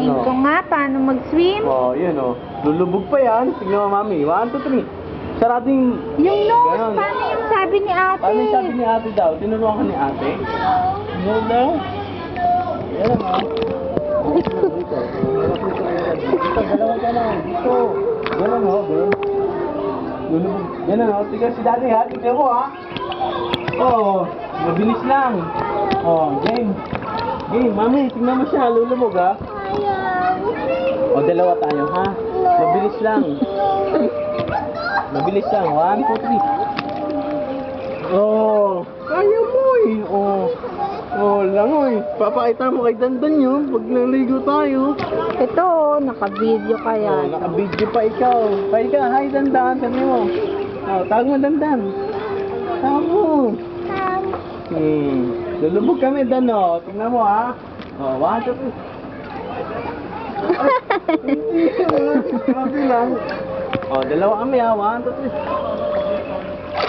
Try ko nga paano mag-swim. Oh, yun oh. Lulubog pa yan. Tignan mo, mami. 1, 2, 3. Sarado yung... Yung nose, Ganon. paano yung sabi ni ate? Paano yung sabi ni ate daw? Tinuruan ka ni ate? No daw? Yan oh. Dito. Dito, dalawa ka lang. Dito. Ganun oh, ganun. Lulubog. Ganun oh. Tignan si daddy ha. Tignan ko ha. Oh, mabilis lang. Oh, game. Game, mami. Tignan mo siya. Lulubog ha. O, dalawa tayo ha. Mabilis lang. Mabilis lang. 1, 2, 3. Oh, kaya mo eh. Oh. Oh, langoy. Papakita mo kay Dandan yun pag naligo tayo. Ito, naka-video ka Oh, yan. naka-video pa ikaw. Hi ka, hi Dandan. Sabi mo. Oh, tawag mo Dandan. Tawag mo. Lulubog kami Dan oh. Tingnan mo ha. Oh, 1, 2, 3. Grabe lang. Oh, dalawa kami ha. 1, 2,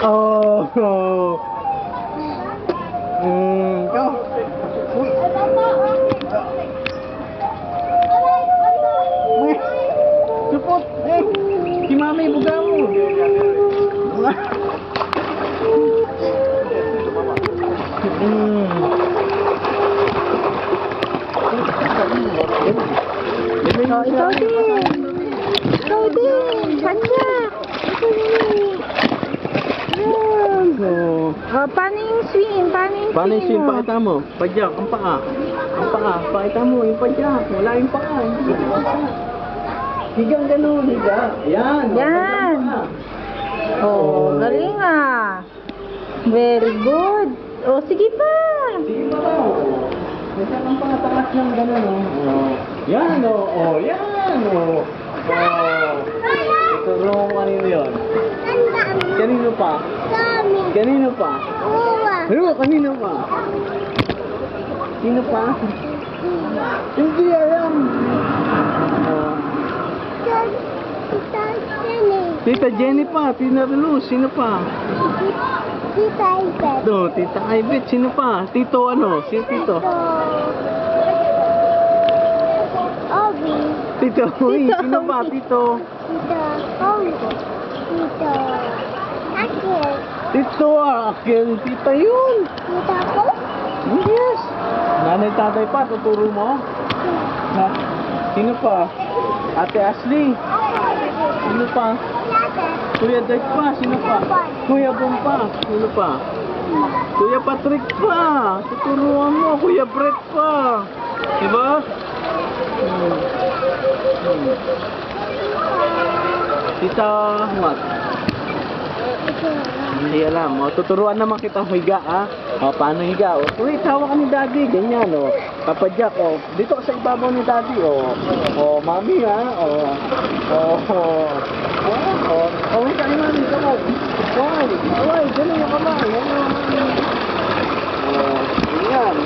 3. Oh. Ikaw. Supot. Si mami, buga mo. Oh, ikaw din. Ikaw din. Panya. Oh, paano yung swim? Paano yung swim? Pakita mo. Padyak, ang paa. Ang paa. Pakita mo, yung padyak. Wala yung paa. Higang ganun, higa. Yan. Yan. Oh, galing ah. Very good. Oh, sige pa. Sige pa daw. Nasa ang paa, taas ng ganun. Oh. Yan o. Oh, yan o. Oh. Ito mo kanino yun? Kanino pa? Kanino pa? Ano? Kanino pa? Sino pa? Hindi alam. Oh. Tita Jenny pa, Tina Luz, sino pa? No, Tita Ivette, sino pa? Tito ano? Sino Tito? Tito Uy, sino pa? Tito? Tito Akel, tita yun. Yes. Nanay tatay pa, tuturo mo? Ha? Sino pa? Ate Ashley. Sino pa? Kuya Dirk pa, sino pa? Kuya Bong pa, sino pa? Kuya Patrick pa, tuturuan mo, Kuya Brett pa. Diba? Tita what? Hindi alam. O, tuturuan naman kita higa, ha? O, paano higa? O, wait, hawak ka ni daddy. Ganyan, o. Papadyak, o. Dito ka sa ibabaw ni daddy, o. O, mami, ha? O. O. O. O, wait, ka ni mami. Kamay. Kamay. Kamay. Ganun yung kamay. O, ganyan.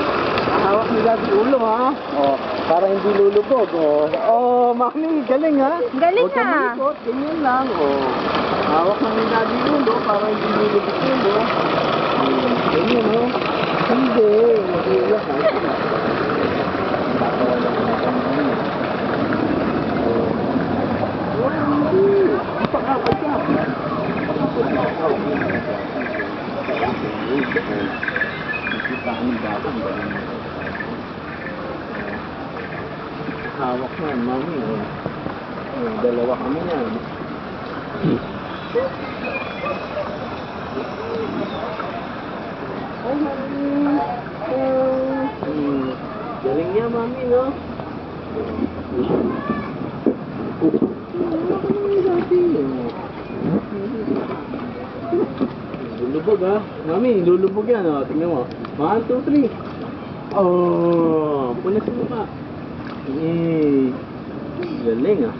Hawak ni daddy ulo, ha? O, para hindi lulubog, o. O, mami, galing, ha? Galing, Huwag ka ha? malikot. Ganyan lang, o. Hawak ng daddy ulo para hindi nilubog ulo. Ganyan o. Hindi. Mag-iulak ha. Tatawa lang na kami. Hindi. Ipakapad ka. Hawak na, mami. Dalawa kami na. Galing niya, mami, no? Lulubog, ha? Mami, lulubog yan, oh. Tingnan mo. 1, 2, 3. Oh, punas mo pa. Galing, ah.